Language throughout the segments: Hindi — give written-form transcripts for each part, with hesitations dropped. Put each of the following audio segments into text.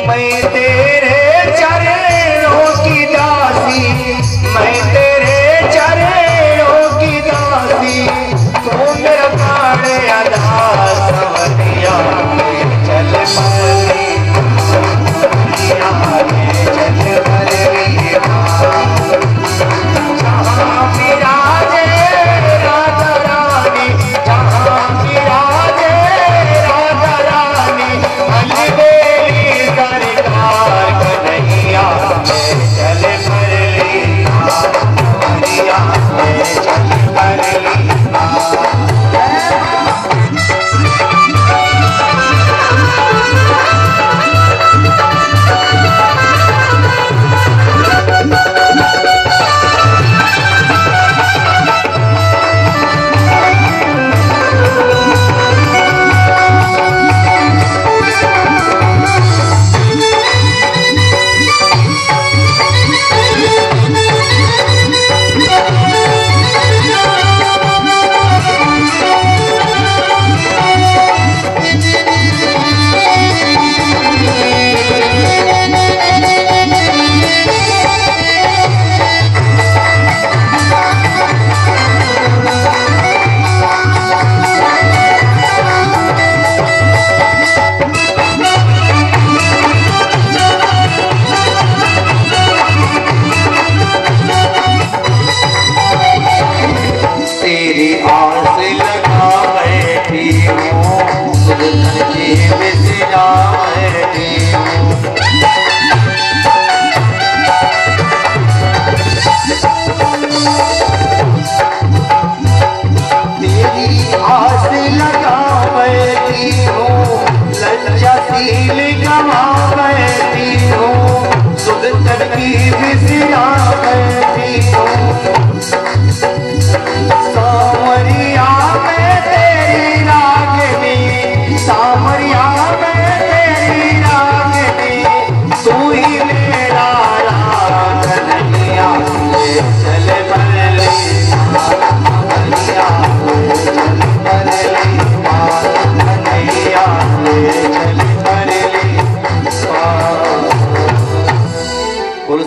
मैं तेरे चरणों की दासी, मैं तेरे चरणों की दासी, तू मेरा प्राण आधार सवरिया चल मरली, जहाँ विराजे राधा रानी, जहाँ विराजे राधा रानी, अलबेली सरकार कन्हैया चल मरली, सवरिया चल मरली।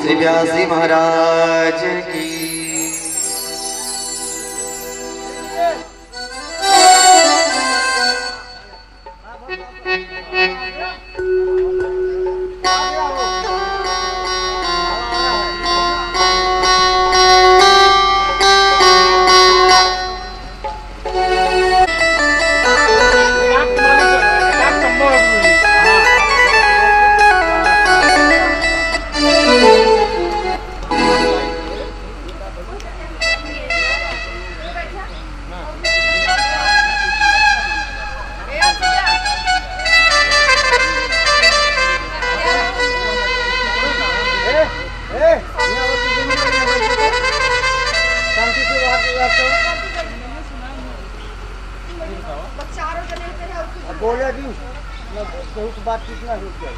श्री व्यासी महाराज की। बोले भी बहुत बात कितना रुक गई।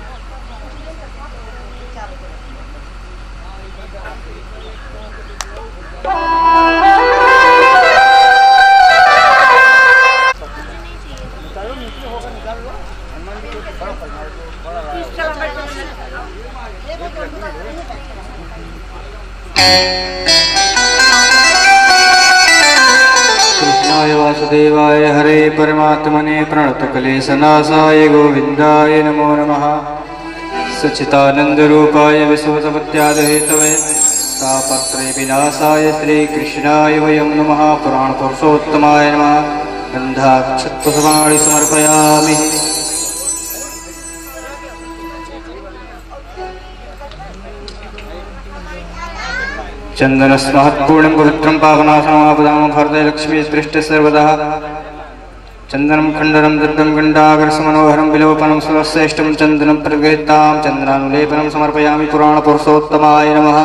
कृष्णाय वासुदेवाय हरे परमात्मने प्रणतक्लेशनाशाय गोविन्दाय नमो नमः। सच्चिदानन्दरूपाय विश्वोत्पत्त्यादिहेतवे तापत्रय विनाशाय श्रीकृष्णाय वयं नमः। पुराणपुरुषोत्तमाय नमः। गन्धाक्षतपुष्पाणि समर्पयामि। चन्दनस्महत्पूर्णं पवित्रं पावनासमापदां भरते लक्ष्मी पृष्ठे सर्वदा। चन्दनं खण्डनं दत्तं गण्डागरसमनोहरं विलोपनं सर्वश्रेष्ठं चन्दनं प्रगृहीतां चन्दनानुलेपनं समर्पयामि। पुराणपुरुषोत्तमाय नमः।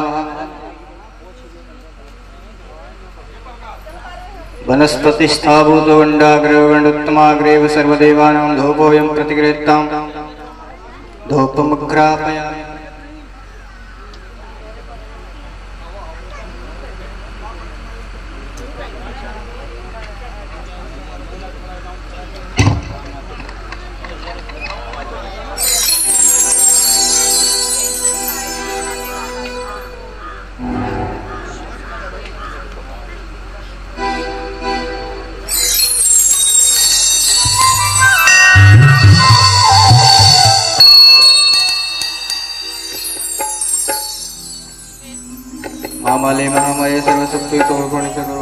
वनस्पतिस्थाभूतो गण्डाग्रवगण्डोत्तमाग्रेव सर्वदेवानां धूपोऽयं प्रतिगृहीतां धूपमग्रापयामि। महामालय महामाय सर्वशक्ति तो गुण सर्व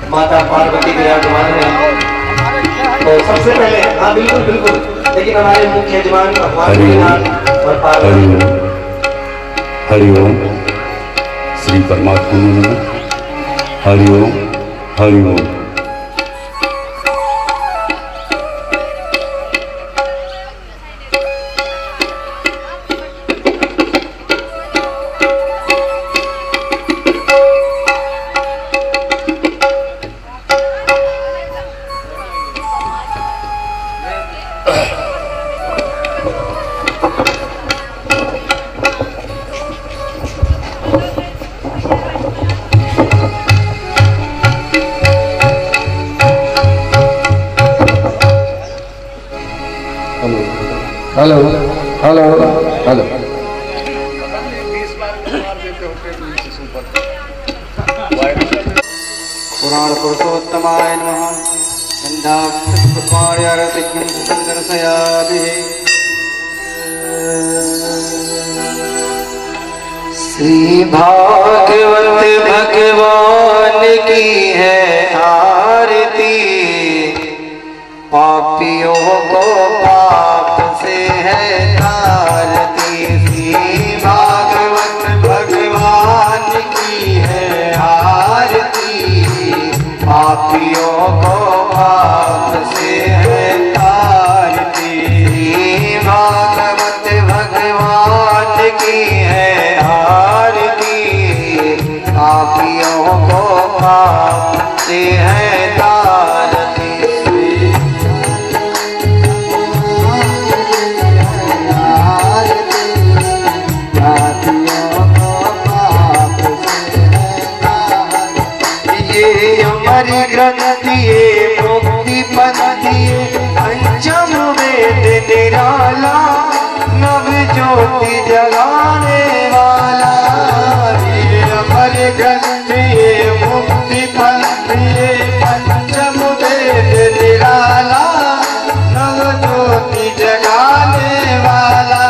माता पार्वती विराजमान है। तो सबसे पहले हाँ बिल्कुल बिल्कुल, लेकिन हमारे मुख्य यजमान भगवान श्रीनाथ और पार्वती। हरि ओम श्री परमात्मा नमः। हरि ओम हरि ओम। Hello hello hello. पुराण पुरुषोत्तमाय नमः। श्री भागवत भगवान की है आरती, पापियों को पाप से है तारती। श्री भागवत भगवान की है आरती, पापियों को पाप से है तारती। श्री भागवत भगवान की है आरती, पापियों को पाप से है तारती। हरि ग्रंथ दिए मुक्ति पद दिए, पंचम वेद निराला, नव ज्योति जगाने वाला। हरि ग्रंथ दिए मुक्ति पद दिए, पंचम वेद निराला, नव ज्योति जगाने वाला।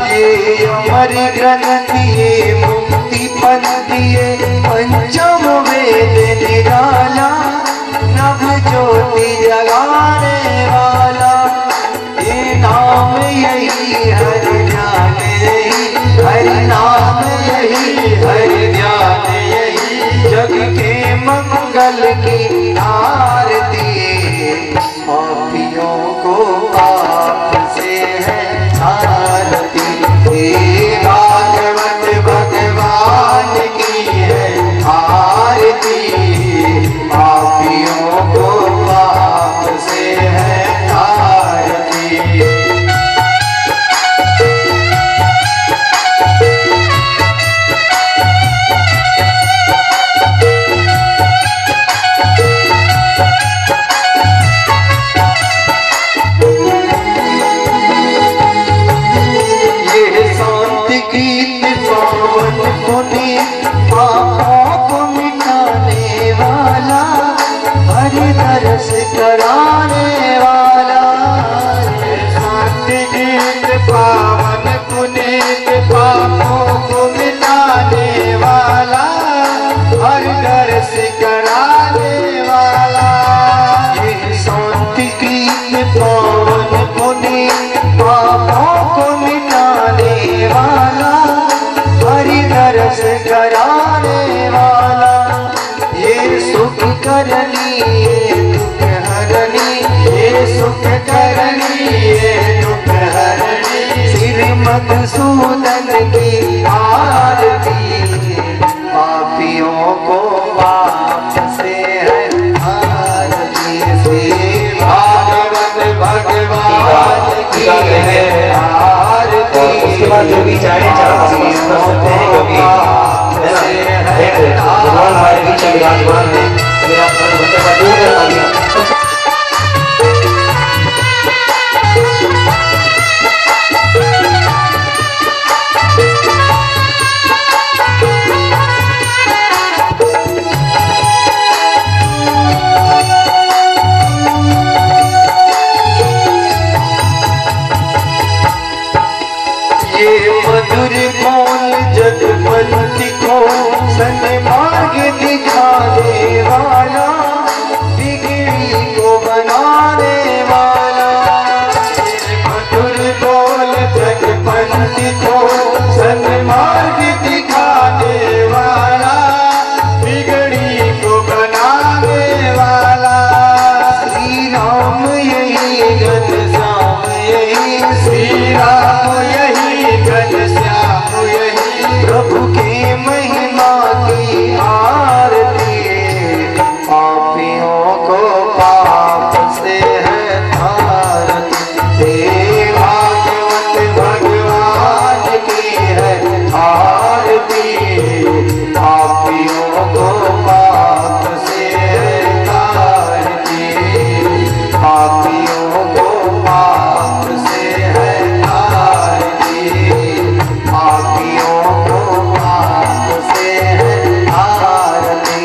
ये हरि ग्रंथ दिए मुक्ति पद दिए, पंचम वेद निराला, नव ज्योति जगाने वाला। ये नाम यही हरि ज्ञान यही हरि पुनीत पापों को मिटाने वाला, हरि दर्श कराने वाला। शांति गीत पावन पुनीत पापों को मिटाने वाला, हरि दर्श कराने वाला। ये शांति गीत पावन पुनीत पापों को मिटाने वाला, हरि दर्श कराने वाला। ये सुख करनी ये दुख हरनी, ये सुख करनी ये दुख हरनी। श्री मधुसूदन की आरती, पापियों को पाप से है आरती। श्री भागवत भगवान की है आरती। और उसके बाद जो भी चाहे चार कर सकते हैं, क्योंकि भगवान हमारे बीच विराजमान है। मेरा बच्चे का दूर कर दिया। मधुर कौन जगपति को सन्मार्ग दिखाने वाला, बिगड़ी को बनाने वाला। मधुर कौन जगपति को सन्मार्ग दिखाने वाला, बिगड़ी को बनाने वाला। श्री राम यही घनश्याम यही, श्री राम यही घनश्याम यही, प्रभु की महिमा की आरती। पापियों को पाप से है तारती, भागवत भगवान की है आरती। पापियों को पाप से है तारती, पापियों को पाप से है तारती, पापियों को पाप से है आरती।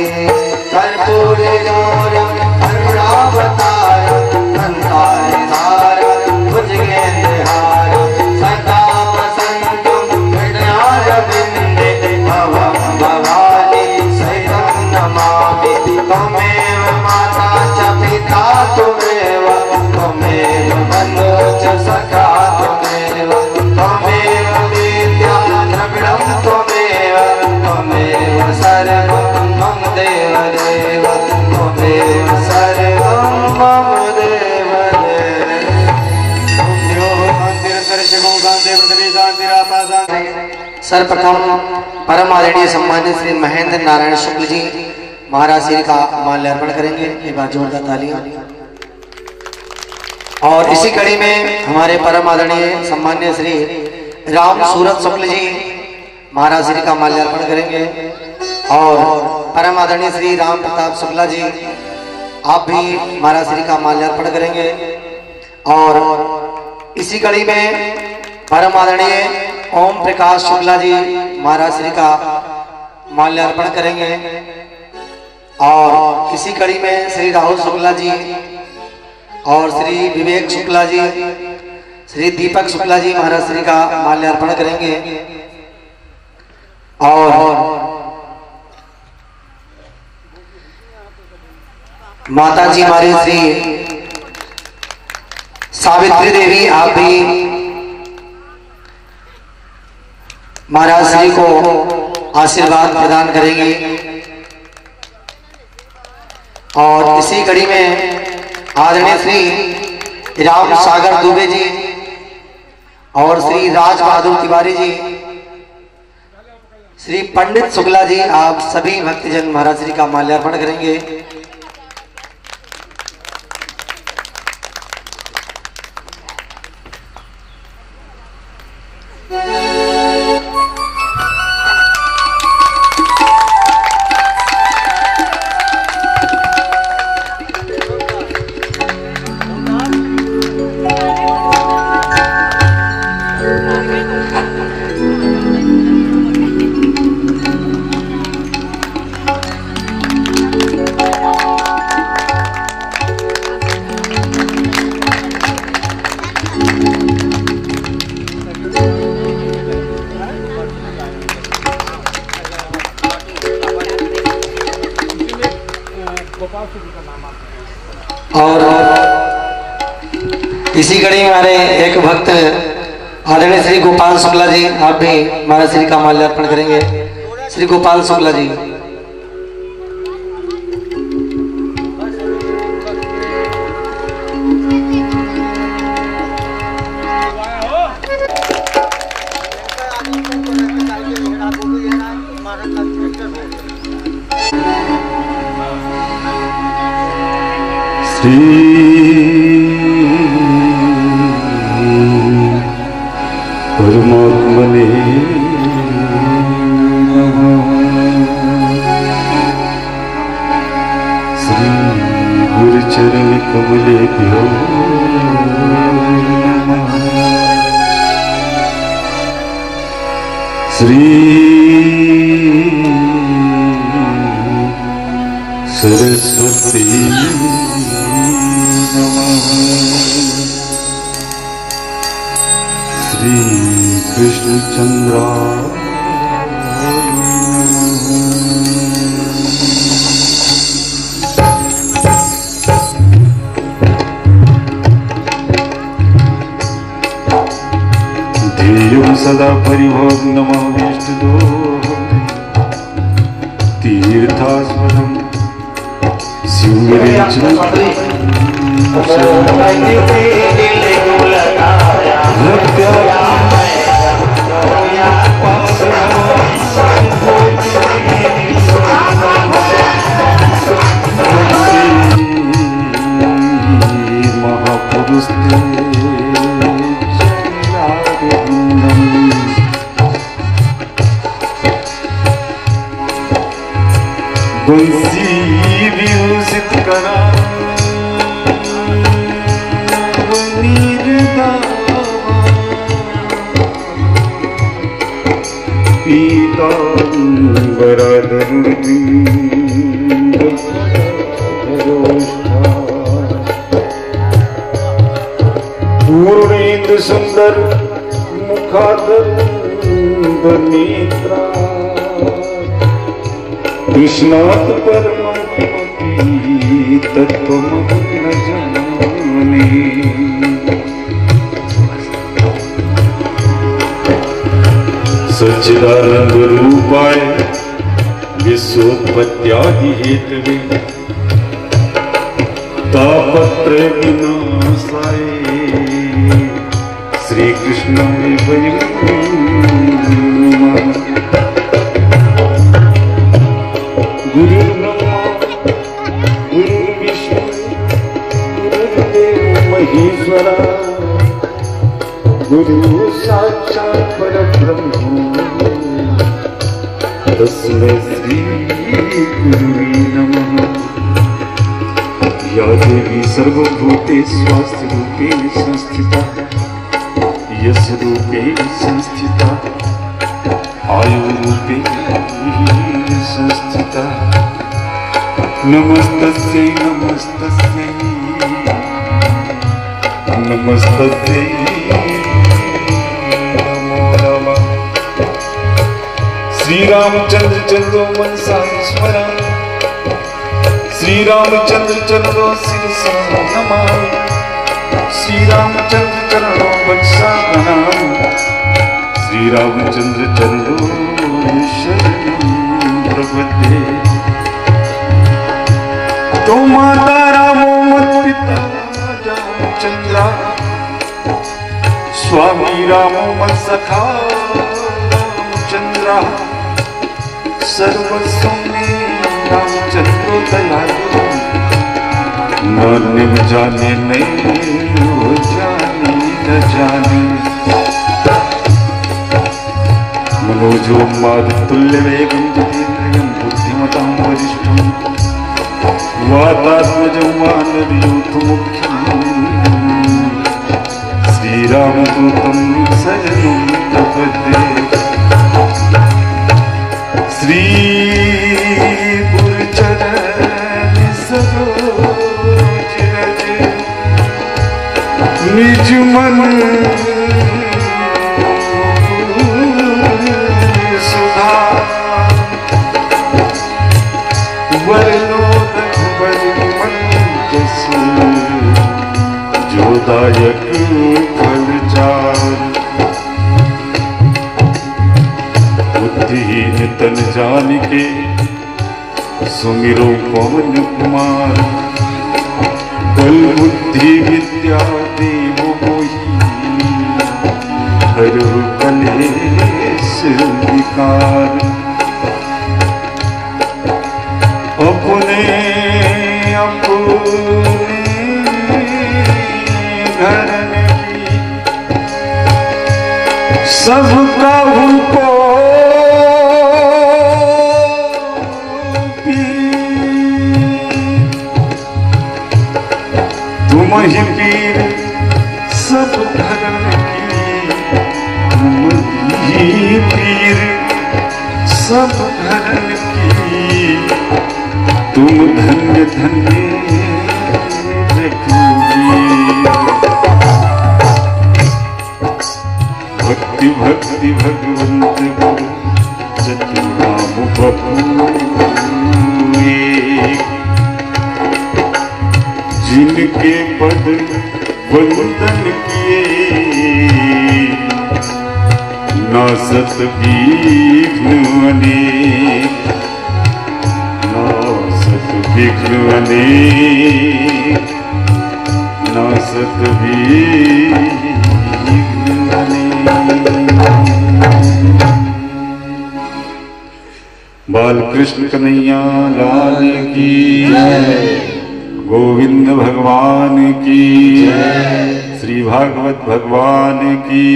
कर्पूर गौरम करुणावतारम, संतारधारम भुजगेन्द्रहारम, सदा वसंतुम हृदयारविन्दे, भवं भवानी सहितं नमामि। त्वमेव माता च पिता त्वमेव, त्वमेव बन्धु च सखा त्वमेव, त्वमेव विद्या द्रविणं त्वमेव, त्वमेव सर्वं मम देवदेव, त्वमेव सर्वं मम देवदेव। सर्वप्रथम परम आदरणीय सम्मानित श्री महेंद्र नारायण शुक्ल जी महाराज श्री का माल्यार्पण करेंगे। एक बार जोरदार तालियां। और इसी कड़ी में हमारे परम आदरणीय सम्मान्य श्री राम सूरत शुक्ल जी महाराज श्री का माल्यार्पण करेंगे। और परम आदरणीय श्री राम प्रताप शुक्ला जी आप भी महाराज श्री का माल्यार्पण करेंगे। और इसी कड़ी में परम आदरणीय ओम प्रकाश शुक्ला जी महाराज श्री का माल्यार्पण करेंगे। और इसी कड़ी में श्री राहुल शुक्ला जी और श्री विवेक शुक्ला जी, श्री दीपक शुक्ला जी महाराज श्री का माल्यार्पण करेंगे। और माता जी हमारी श्री सावित्री देवी आप भी महाराज श्री को आशीर्वाद प्रदान करेंगी। और इसी कड़ी में आदरणीय श्री राम सागर दुबे जी और श्री राज बहादुर तिवारी जी, श्री पंडित शुक्ला जी आप सभी भक्तजन महाराज श्री का माल्यार्पण करेंगे। और इसी कड़ी में हमारे एक भक्त आदरणीय श्री गोपाल शुक्ला जी, आप भी महाराज श्री का माल्यार्पण करेंगे। श्री गोपाल शुक्ला जी। श्री परमात्मने नमः। श्री गुरुचरण कमलेभ्यो नमः। श्री सरस्वती नमः। श्री कृष्णचंद्रा ध्येयं सदा परिभवग्नमविष्टदो तीर्थास्पदं महापुरुष बंसी विभूषित करा पूर्णेन्द्र सुंदर मुखादर नेत्रा कृष्णात् परमपि तत्त्वमहं न जाने। सच्चिदानंद रूपाय विश्वोत्पत्त्यादि हेतवे तापत्रय विनाशाय श्री कृष्णाय वयं नमः। गुरुर्ब्रह्मा गुरुर्विष्णु गुरुर्देवो महेश्वरा गुरु साक्षात् परब्रह्म तस्मै श्री गुरुवे नमः। या देवी सर्वभूतेषु स्वास्थ्यरूपेण संस्थिता यस्य रूपेण संस्थिता आयुरूपेण संस्थिता नमस्तस्यै नमस्तस्यै नमस्तस्यै नमो नमः। श्री रामचंद्र चंद्रो मनसा स्मरामि श्री रामचंद्र चंद्रो शिरसा नमामि श्री रामचंद्र चरणो वत्सा नमामि श्री रामचंद्र चरणो शरणं प्रपद्ये। तो माता रामो मत पिता रामचंद्रा स्वामी रामो मत सखा रामचंद्रा सर्वस्व में रामचंद्रो दयालु नान्य जाने नहीं हो जाने न जाने। मनोजो मारुतुल्य वेगं जितेन्द्रियं बुद्धिमतां वरिष्ठं वातात्मजं वानरयूथमुख्यं श्रीरामदूतं शरणं प्रपद्ये। श्री गुरुचरण सरोज रज निज मन सुधा वरनो रघुबर तन जान के सुमिरो पवन कुमार। बल बुद्धि विद्या देव मोहि हरहु कलेश विकार। अपने अपने घर की सब कहूँ को तुम ही पीर सब धर्म की। तुम ही पीर सब धर्म की। तुम धन्य धन्य रघुवीर। भक्ति भक्ति भगवंत गुरु चतुराम बपू एक। जिनके पद वंदन किए नासत विघ्न अनेक। नासत विघ्न अनेक। नासत विघ्न अनेक। बाल कृष्ण कन्हैया लाल की गोविंद भगवान की श्री भागवत भगवान की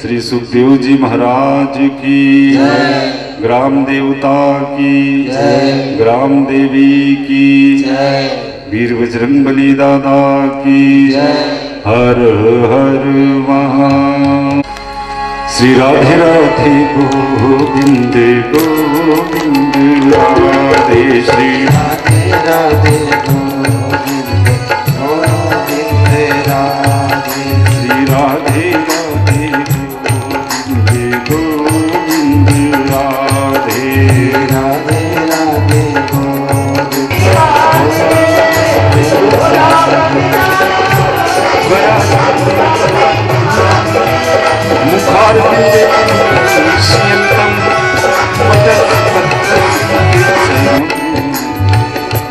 श्री सुखदेव जी महाराज की ग्राम देवता की ग्राम देवी की वीर बजरंगबली दादा की हर हर महा। श्री राधे राधे गोविंद गोविंद राधे श्री राधे राधे गोविंद गोविंद राधे श्री राधे राधे गोविंद गोविंद राधे राधे राधे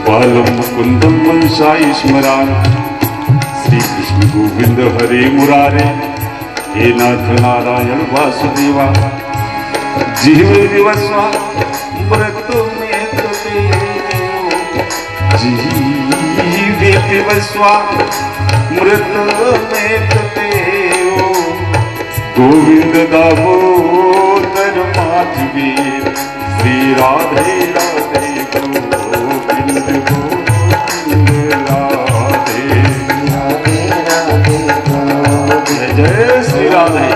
बालम मुकुंदम वंशाय स्मरान। श्री कृष्ण गोविंद हरे मुरारे। हे नाथ नारायण वासुदेवा। जीवे दिवस्वा व्रत में जीवे दिवस्वा मृत में ततेओ। गोविंद दामोदर माधवीर। श्री राधे राधे गोविंद गोविंद राधे राधे राधे गोविंद। जय श्री राधे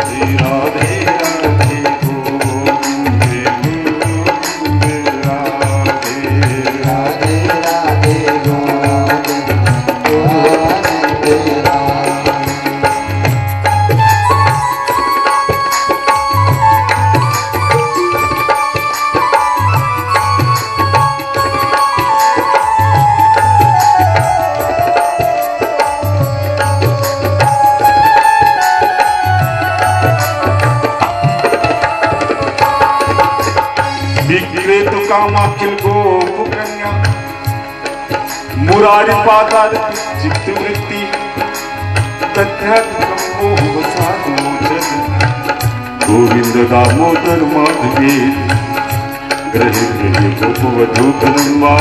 श्री राधे राधे गोविंद गोविंद राधे राधे राधे गोविंद गोविंद राधे। कामाखिल गोप कन्या मुरारी पादार चित्त वृत्ति गोविंद दामोदर माधवे ग्रहे ग्रहे गोपवधू कदम्बा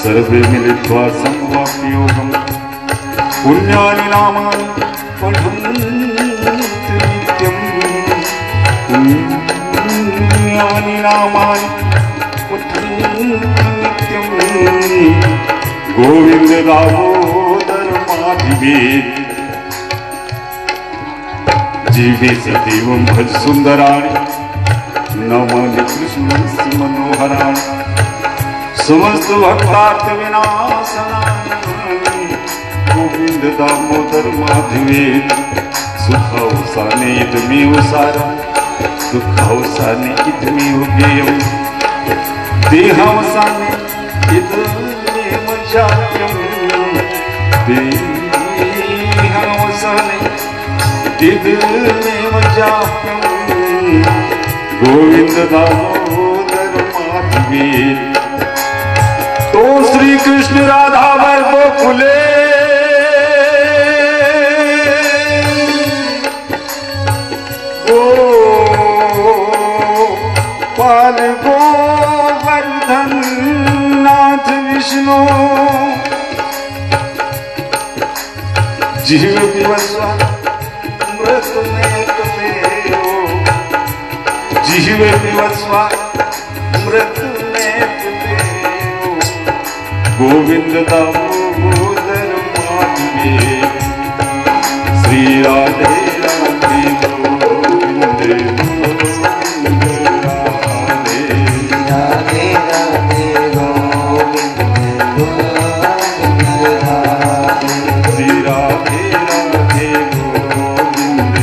सर्वे मिलित्वा संवाप्योगम पुण्यानि नामानि पठन्ति नित्यं पुण्यानि नामानि गोविंद दामोदर माधवे जीवे सतीवं भज सुंदराणि नमामि कृष्णस्य मनोहराणि समस्त भक्तार्थ विनाशनानि गोविंद दामोदर माधवे सुखौसाने इदमेव सारं दुःखौसाने इदमेव ज्ञेयम् देहावसाने इदमेव जात्यं देहावसाने इदमेव जात्यं गोविंद दामोदर माधवी। तो श्री कृष्ण राधा वर गोकुले गोपाल गोवर्धन नाथ विष्णु जीव विवस्वा मृत में तुमेरो, जीव विवस्वा मृत में तुमेरो। गोविंद दामोदर माधवी। श्री राधे राधे गोविंद गोविंद राधे राधे राधे गोविंद गोविंद राधे। श्री राधे राधे गोविंद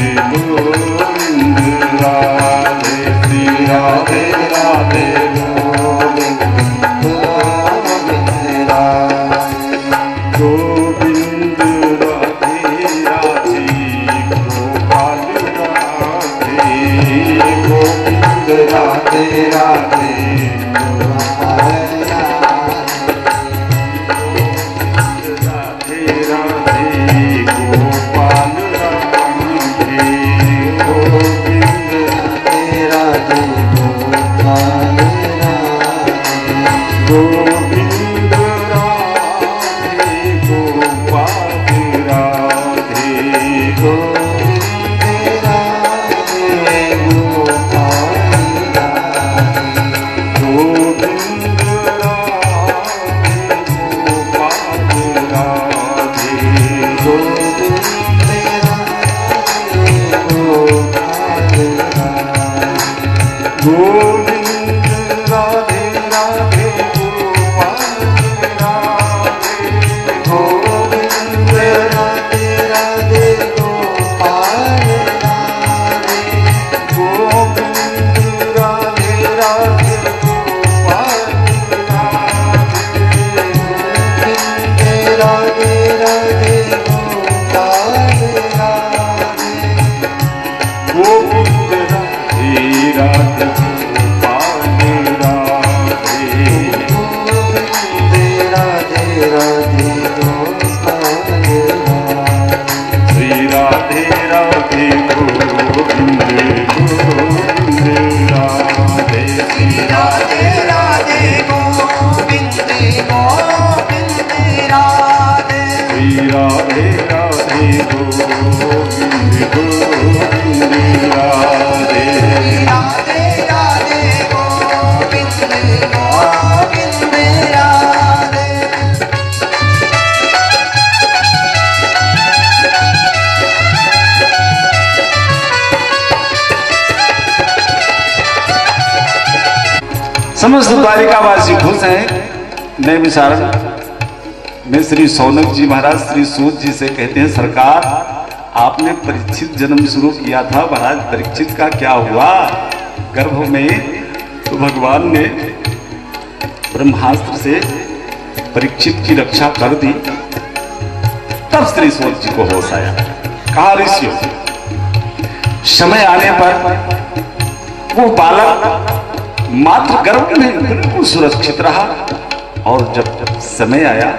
गोविंद राधे। श्री राधे राधे गोविंद गोविंद राधे। गोविंद राधे राधे गोपाल राधे। गोविंद राधे राधे राधे राधे गोपाल राधे। गोविंद राधे राधे गोपाल राधे। गोविंद राधे गोपाल राधे। गोविंद राधे गोपाल राधे। गोविंद राधे गोपाल राधे। गोविंद राधे गोपाल राधे। गोविंद राधे राधे गोपाल राधे। गोविंद राधे राधे गोपाल राधे। गोविंद राधे राधे गोपाल राधे। गोविंद राधे राधे गोपाल राधे। गोविंद राधे राधे गोपाल राधे। गोविंद राधे राधे गोपाल राधे। श्री राधे राधे गोविंद गोविंद राधे। श्री राधे राधे गोविंद गोविंद राधे। श्री राधे राधे गोविंद गोविंद राधे। राधे राधे गोविंद गोविंद राधे। समस्त द्वारिकावासी खुश हैं। नए विचारण में श्री सौनक जी महाराज श्री सूत जी से कहते हैं, सरकार आपने परीक्षित जन्म शुरू किया था, महाराज परीक्षित का क्या हुआ? गर्भ में तो भगवान ने ब्रह्मास्त्र से परीक्षित की रक्षा कर दी। तब श्री सूत जी को होश आया। कहा ऋषियों, समय आने पर वो बालक मात्र गर्भ में बिल्कुल सुरक्षित रहा, और जब समय आया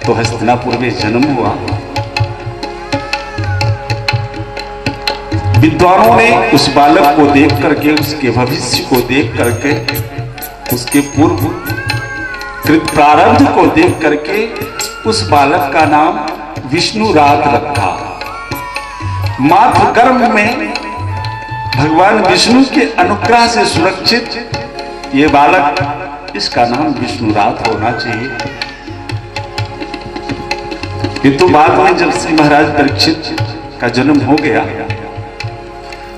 तो हस्तिनापुर में जन्म हुआ। विद्वानों ने उस बालक को देख करके, उसके भविष्य को देख करके, उसके पूर्व कृत प्रारब्ध को देख करके उस बालक का नाम विष्णुरात रखा। मात्र गर्भ में भगवान विष्णु के अनुग्रह से सुरक्षित ये बालक, इसका नाम विष्णुरात होना चाहिए। किंतु बाद में जब श्री महाराज परीक्षित का जन्म हो गया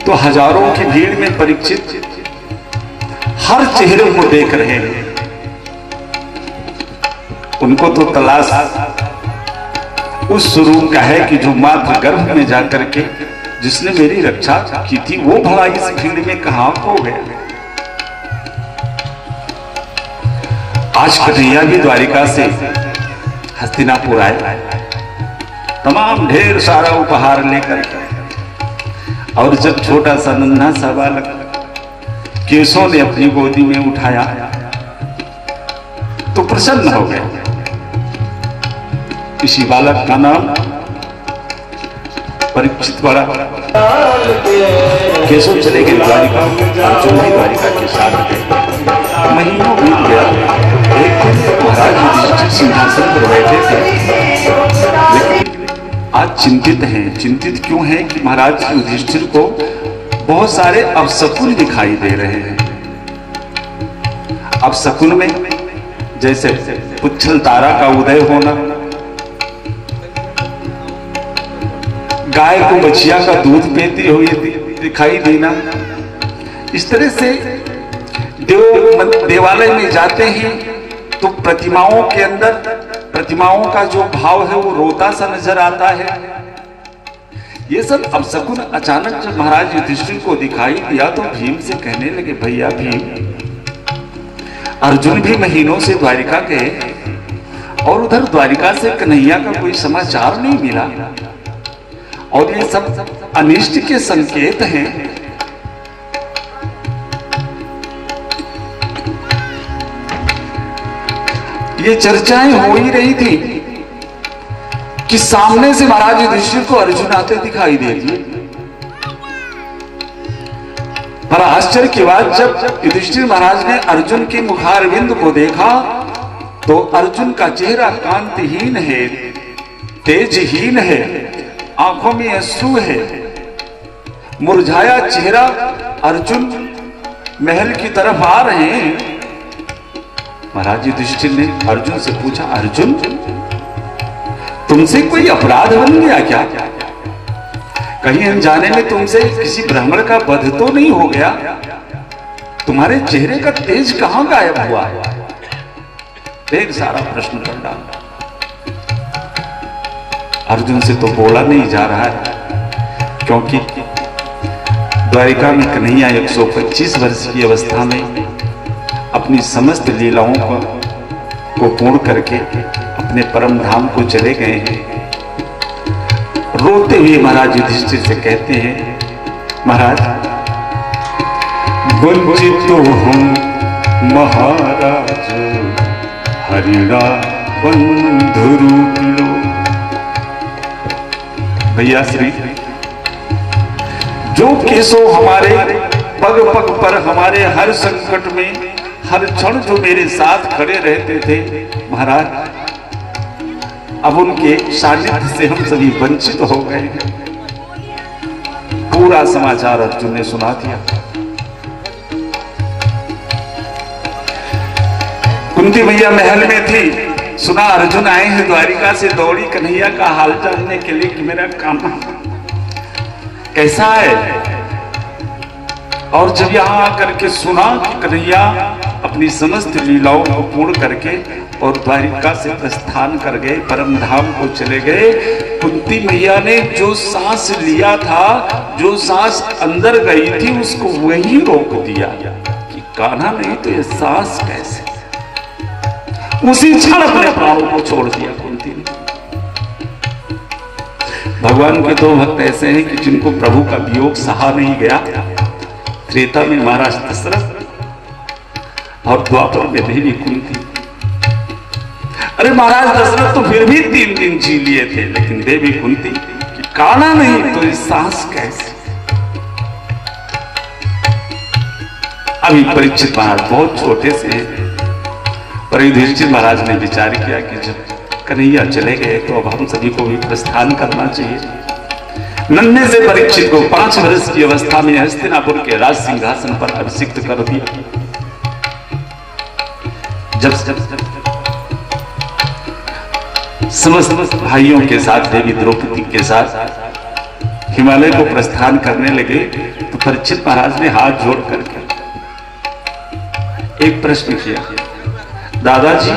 तो हजारों की भीड़ में परीक्षित हर चेहरे को देख रहे हैं। उनको तो तलाश उस स्वरूप का है कि जो मात्र गर्भ में जाकर के जिसने मेरी रक्षा की थी, वो भला इस भीड़ में कहां खो गया। आज कन्हैया भी द्वारिका से हस्तिनापुर आए, तमाम ढेर सारा उपहार लेकर के। और जब छोटा सा नन्हा सा बालक केशों ने अपनी गोदी में उठाया तो प्रसन्न हो गया। इसी बालक का नाम परीक्षित पड़ा। केशव चले गए द्वारिका, अर्जुन भी द्वारिका के साथ गए। महीनों बीत गया। एक दिन महाराज युधिष्ठिर सिंहासन पर बैठे थे, लेकिन आज चिंतित हैं। चिंतित क्यों हैं कि महाराज युधिष्ठिर को बहुत सारे अपशकुन दिखाई दे रहे हैं। अपशकुन में जैसे पुच्छल तारा का उदय होना, गाय को बछिया का दूध पीती हुई दिखाई देना, इस तरह से देवालय में जाते हैं तो प्रतिमाओं के अंदर प्रतिमाओं का जो भाव है वो रोता सा नजर आता है। ये सब अपशकुन अचानक जब महाराज युधिष्ठिर को दिखाई दिया तो भीम से कहने लगे, भैया भीम, अर्जुन भी महीनों से द्वारिका गए और उधर द्वारिका से कन्हैया का कोई समाचार नहीं मिला, और ये सब अनिष्ट के संकेत हैं। ये चर्चाएं हो ही रही थी कि सामने से महाराज युधिष्ठिर को अर्जुन आते दिखाई दे दिए। पर आश्चर्य की बात, जब युधिष्ठिर महाराज ने अर्जुन के मुखारविंद को देखा तो अर्जुन का चेहरा कांतिहीन है, तेजहीन है, आंखों में अश्रु है, मुरझाया चेहरा। अर्जुन महल की तरफ आ रहे हैं। महाराज युधिष्ठिर ने अर्जुन से पूछा, अर्जुन तुमसे कोई अपराध बन गया क्या? कहीं अनजाने में तुमसे किसी ब्राह्मण का वध तो नहीं हो गया? तुम्हारे चेहरे का तेज कहां गायब हुआ? ढेर सारा प्रश्न कर डाला। अर्जुन से तो बोला नहीं जा रहा है, क्योंकि द्वारिका में कन्हैया 125 वर्ष की अवस्था में अपनी समस्त लीलाओं को पूर्ण करके अपने परम धाम को चले गए हैं। रोते हुए महाराज युधिष्ठिर से कहते हैं, महाराज वंचित तो हूं महाराज हरिणा बंधु रूप लो। भैया श्री, जो केशव हमारे पग पग पर हमारे हर संकट में हर क्षण जो मेरे साथ खड़े रहते थे, महाराज अब उनके सानिध्य से हम सभी वंचित हो गए हैं। पूरा समाचार अर्जुन ने सुना दिया। कुंती मैया महल में थी, सुना अर्जुन आए हैं द्वारिका से, दौड़ी कन्हैया का हाल जानने के लिए कि मेरा काम कैसा है। और जब यहां आकर के सुना कि कन्हैया अपनी समस्त लीलाओं को पूर्ण करके और द्वारिका से प्रस्थान कर गए, परम धाम को चले गए, कुंती मैया ने जो सांस लिया था, जो सांस अंदर गई थी, उसको वहीं रोक दिया कि कान्हा नहीं तो ये सांस कैसे। उसी क्षण अपने प्राणों को छोड़ दिया कुंती ने। भगवान के दो भक्त ऐसे हैं कि जिनको प्रभु का वियोग सहा नहीं गया। त्रेता में महाराज दशरथ और द्वापर में देवी कुंती। अरे महाराज दशरथ तो फिर भी 3 दिन जी लिए थे, लेकिन देवी कुंती कि कान्हा नहीं तो इस सांस कैसे। अभी परीक्षित महाराज बहुत छोटे से हैं, पर युधिष्ठिर महाराज ने विचार किया कि जब कन्हैया चले गए तो अब हम सभी को भी प्रस्थान करना चाहिए। नन्हे से परीक्षित को 5 वर्ष की अवस्था में हस्तिनापुर के राज सिंहासन पर अभिषिक्त कर दिया। जब समस्त भाइयों के साथ, देवी द्रौपदी के साथ हिमालय को प्रस्थान करने लगे तो परीक्षित महाराज ने हाथ जोड़ करके एक प्रश्न किया, दादाजी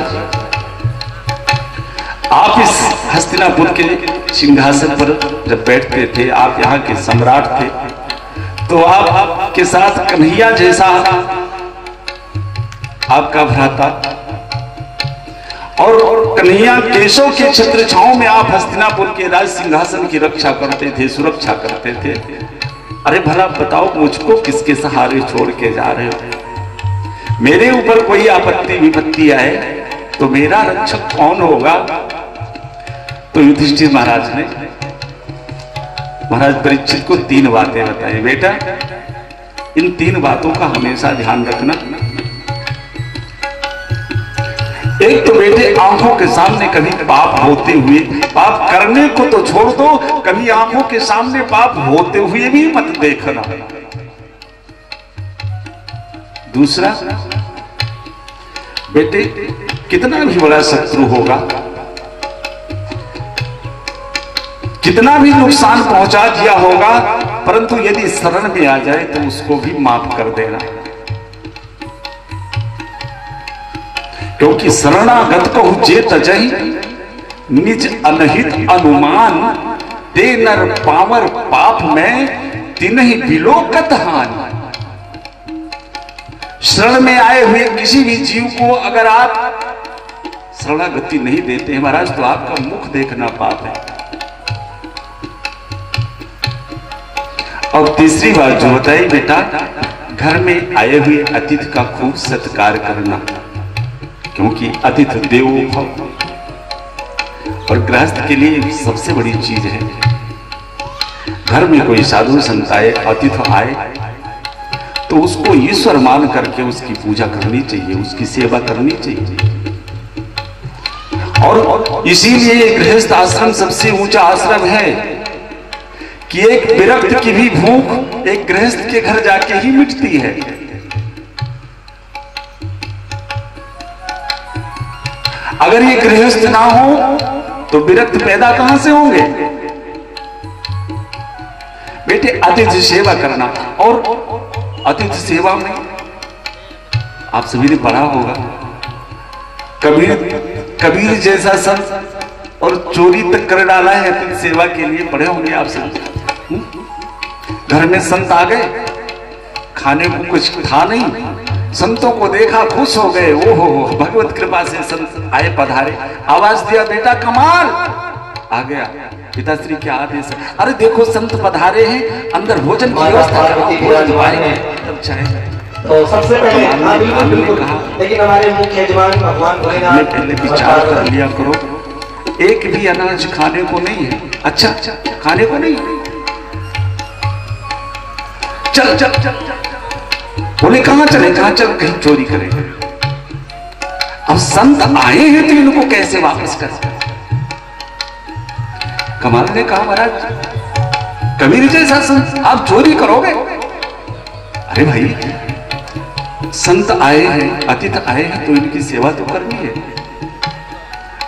आप इस हस्तिनापुर के सिंहासन पर जब बैठते थे, आप यहाँ के सम्राट थे, तो आपके साथ कन्हैया जैसा आपका भ्राता और कन्हैया केशव के छत्र छांव में आप हस्तिनापुर के राज सिंहासन की रक्षा करते थे, सुरक्षा करते थे। अरे भला बताओ मुझको किसके सहारे छोड़ के जा रहे हो? मेरे ऊपर कोई आपत्ति विपत्ति आए तो मेरा रक्षक कौन होगा? तो युधिष्ठिर महाराज ने महाराज परीक्षित को 3 बातें बताई। बेटा, इन 3 बातों का हमेशा ध्यान रखना। एक तो बेटे, आंखों के सामने कभी पाप होते हुए, पाप करने को तो छोड़ दो, कभी आंखों के सामने पाप होते हुए भी मत देखना। दूसरा बेटे, कितना भी बड़ा शत्रु होगा, कितना भी नुकसान पहुंचा दिया होगा, परंतु यदि शरण में आ जाए तो उसको भी माफ कर देना। क्योंकि शरणागत को जे तजहि निज अनहित अनुमान, ते नर पावर पाप में तिन्हि बिलोकत हानि। शरण में आए हुए किसी भी जीव को अगर आप शरणागति नहीं देते हैं महाराज, तो आपका मुख देखना पाप है। और तीसरी बात जो बताई बेटा, घर में आए हुए अतिथि का खूब सत्कार करना, क्योंकि अतिथि देवो भव, और गृहस्थ के लिए सबसे बड़ी चीज है। घर में कोई साधु संत आए, अतिथि आए, तो उसको ईश्वर मान करके उसकी पूजा करनी चाहिए, उसकी सेवा करनी चाहिए। और इसीलिए गृहस्थ आश्रम सबसे ऊंचा आश्रम है कि एक विरक्त की भी भूख एक गृहस्थ के घर जाके ही मिटती है। अगर ये गृहस्थ ना हो तो विरक्त पैदा कहां से होंगे? बेटे, अतिथि सेवा करना। और अतिथि सेवा में आप सभी ने पढ़ा होगा, कबीर जैसा संत और चोरी तक कर डाला है अतिथि सेवा के लिए, पढ़े होंगे आप सब। घर में संत आ गए, खाने को कुछ था नहीं, संतों को देखा खुश हो गए, ओहो भगवत कृपा से संत आए पधारे। आवाज दिया, बेटा कमाल, आ गया। पिताश्री क्या आदेश है? अरे देखो संत पधारे हैं, अंदर भोजन की व्यवस्था तब चाहे। तो सबसे पहले हाँ बिल्कुल, लेकिन हमारे मुख्य यजमान भगवान भोलेनाथ, पहले विचार कर लिया करो, एक भी अनाज खाने को नहीं है। अच्छा, खाने को नहीं, चल चल चल। बोले कहां चले? कहां चल? कहीं चोरी करेंगे। अब संत आए हैं तो इनको कैसे वापस कर? कमाल ने कहा, महाराज कबीर जैसा संत आप चोरी करोगे? अरे भाई, संत आए हैं, अतिथि आए हैं, तो इनकी सेवा तो करनी है।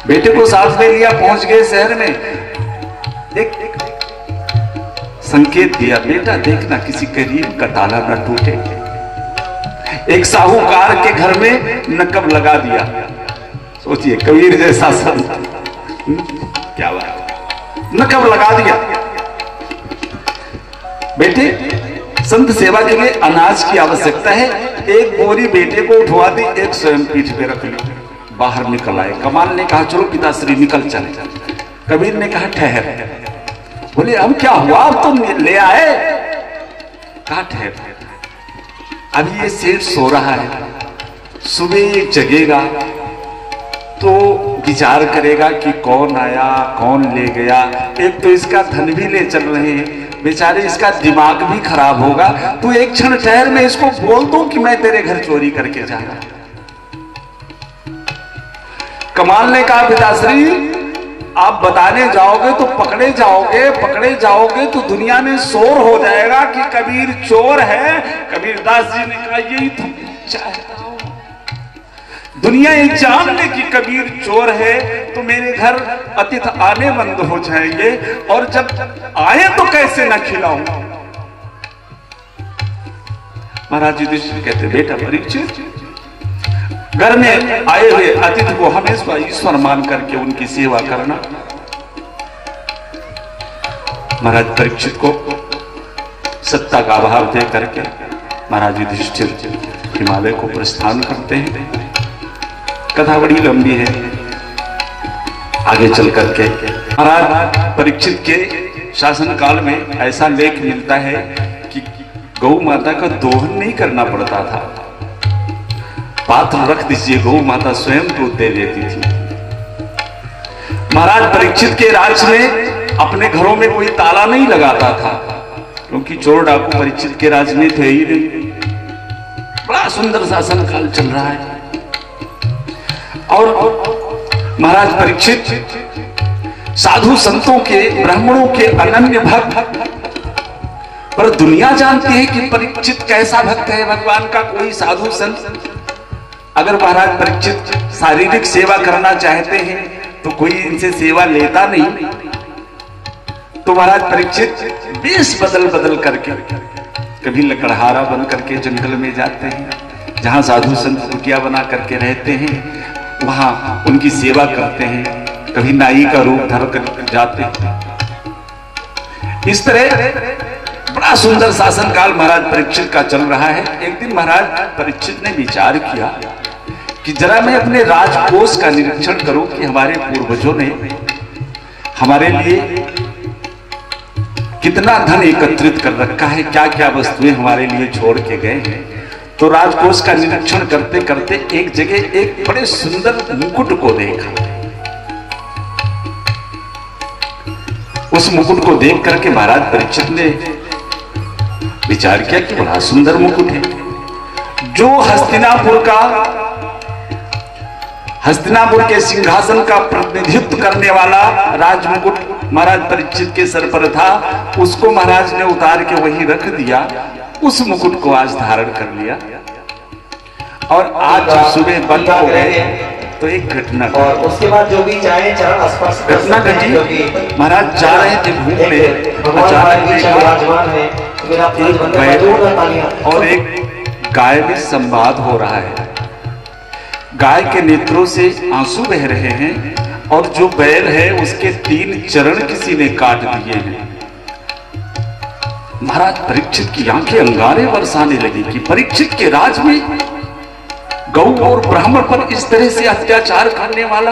बेटे को साथ में लिया, पहुंच गए शहर में, एक संकेत दिया, बेटा देखना किसी गरीब का ताला न टूटे। एक साहूकार के घर में नकब लगा दिया। सोचिए, कबीर जैसा संत, क्या बात, नकब लगा दिया। बेटे, संत सेवा के लिए अनाज की आवश्यकता है, एक बोरी बेटे को उठवा दी, एक स्वयं पीठ पे रख ली, बाहर निकल आए। कमाल ने कहा, चलो पिताश्री निकल चले। कबीर ने कहा, ठहर। बोले अब क्या हुआ? अब तुम ले आए? कहा ठहर, अभी ये सेठ सो रहा है, सुबह जगेगा तो विचार करेगा कि कौन आया कौन ले गया। एक तो इसका धन भी ले चल रहे हैं, बेचारे इसका दिमाग भी खराब होगा। तू एक क्षण ठहर, मैं इसको बोल दूं कि मैं तेरे घर चोरी करके जा रहा हूं। कमाल ने कहा, पिताश्री आप बताने जाओगे तो पकड़े जाओगे तो दुनिया में शोर हो जाएगा कि कबीर चोर है। कबीरदास जी ने कहा, यही तो चाहता हूं, दुनिया ये जान ले कि कबीर चोर है, तो मेरे घर अतिथि आने बंद हो जाएंगे, और जब आए तो कैसे न खिलाऊं। महाराज युधिष्ठिर कहते, बेटा परीक्षित, घर में आए हुए अतिथि को हमेशा ईश्वर मान करके उनकी सेवा करना। महाराज परीक्षित को सत्ता का अभाव दे करके महाराज युधिष्ठिर हिमालय को प्रस्थान करते हैं। कथा बड़ी लंबी है, आगे चल करके महाराज परीक्षित के शासन काल में ऐसा लेख मिलता है गौ माता का दोहन नहीं करना पड़ता था, पात्र रख दीजिए, गौ माता स्वयं दूध दे देती थी। महाराज परीक्षित के राज्य में अपने घरों में कोई ताला नहीं लगाता था, क्योंकि चोर डाकू परीक्षित के राज्य में थे ही नहीं। बड़ा सुंदर शासन काल चल रहा है। और महाराज परीक्षित साधु संतों के, ब्राह्मणों के अनन्य भक्त, पर दुनिया जानती है कि परीक्षित कैसा भक्त है भगवान का। कोई साधु संत अगर महाराज परीक्षित शारीरिक सेवा करना चाहते हैं तो कोई इनसे सेवा लेता नहीं। तो महाराज परीक्षित वेश बदल बदल करके, कभी लकड़हारा बन करके जंगल में जाते हैं, जहां साधु संत कुटिया बना करके रहते हैं, वहां उनकी सेवा करते हैं। कभी नाई का रूप धर कर जाते हैं। इस तरह बड़ा सुंदर शासन काल महाराज परीक्षित का चल रहा है। एक दिन महाराज परीक्षित ने विचार किया कि जरा मैं अपने राजकोष का निरीक्षण करूं कि हमारे पूर्वजों ने हमारे लिए कितना धन एकत्रित कर रखा है, क्या क्या वस्तुएं हमारे लिए छोड़ के गए हैं। तो राजकोष का निरीक्षण करते करते एक जगह एक बड़े सुंदर मुकुट को देखा। उस मुकुट को देख करके महाराज परीक्षित ने विचार किया कि बड़ा सुंदर मुकुट है, जो हस्तिनापुर के सिंहासन का प्रतिनिधित्व करने वाला राजमुकुट महाराज परीक्षित के सर पर था, उसको महाराज ने उतार के वहीं रख दिया। उस मुकुट को आज धारण कर लिया। और आज सुबह बंद हो गए तो एक घटना, और उसके बाद जो भी चाहे चरण स्पर्श घटना घटी। महाराज जा रहे थे घूमने, और एक गाय में संवाद हो रहा है। गाय के नेत्रों से आंसू बह रहे हैं, और जो बैल है उसके 3 चरण किसी ने काट दिए हैं। महाराज परीक्षित की आंखें अंगारे बरसाने लगी कि परीक्षित के राज में गौ और ब्राह्मण पर इस तरह से अत्याचार करने वाला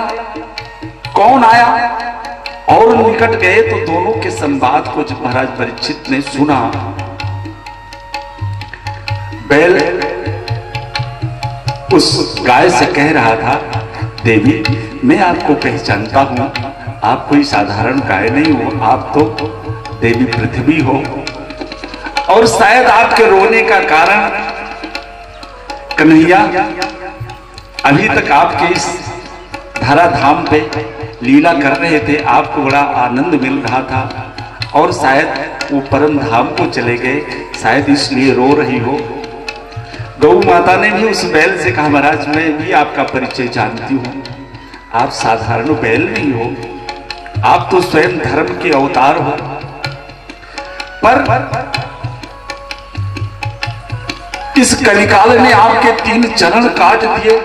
कौन आया। और निकट गए तो दोनों के संवाद को जब महाराज परीक्षित ने सुना, बैल उस गाय से कह रहा था, देवी मैं आपको पहचानता हूं, आप कोई साधारण गाय नहीं हो, आप तो देवी पृथ्वी हो, और शायद आपके रोने का कारण कन्हैया अभी तक आपके इस धरा धाम पे लीला कर रहे थे, आपको बड़ा आनंद मिल रहा था, और शायद वो परम धाम को चले गए, शायद इसलिए रो रही हो। गौ माता ने भी उस बैल से कहा, महाराज मैं भी आपका परिचय जानती हूं, आप साधारण बैल नहीं हो, आप तो स्वयं धर्म के अवतार हो। पर इस कलिकाल ने आपके 3 चरण काट दिए।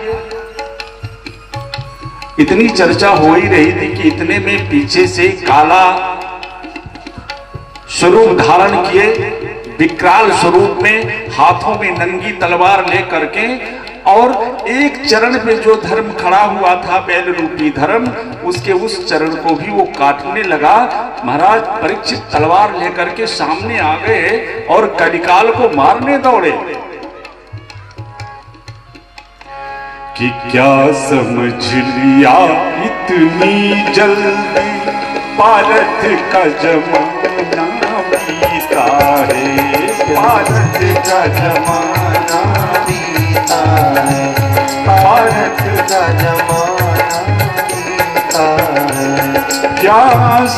इतनी चर्चा हो ही रही थी कि इतने में पीछे से काला स्वरूप धारण किए, विकराल स्वरूप में, हाथों में नंगी तलवार लेकर के, और एक चरण पे जो धर्म खड़ा हुआ था, बैल रूपी धर्म, उसके उस चरण को भी वो काटने लगा। महाराज परीक्षित तलवार लेकर के सामने आ गए और कलिकाल को मारने दौड़े। कि क्या समझ लिया इतनी जल्दी, भारत का जमाना बीता है, भारत का जमाना बीता है, भारत का जमाना बीता है। क्या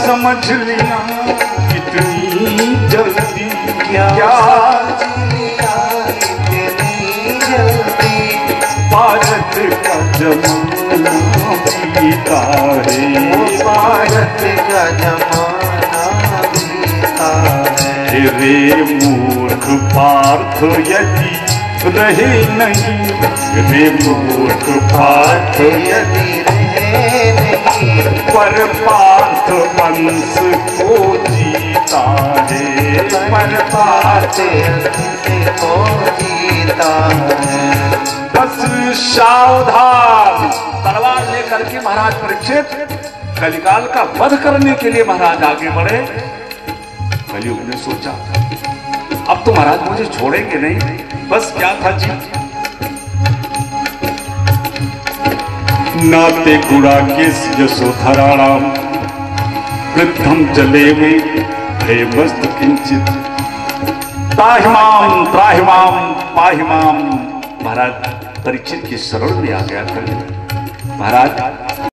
समझ लिया इतनी जल्दी, क्या भारत का जमाना बीता है, भारत का जमाना बीता है। रे मूर्ख पार्थ यदि रहे नहीं, रे मूर्ख पार्थ यदि रहे नहीं, पर पार्थ वंश को जीता है, पर पार्थ को जीता है। बस सावधान, तलवार लेकर के महाराज परीक्षित कलिकाल का वध करने के लिए महाराज आगे बढ़े। कलियुग ने सोचा अब तो महाराज मुझे छोड़ेंगे नहीं, बस क्या था जी, नाते गुड़ा के यशोधराणाम वृद्धम जले में भयमस्त किंचित त्राहिमाम त्राहिमाम पाहिमाम। महाराज परीक्षित की शरण में आ गया था महाराज।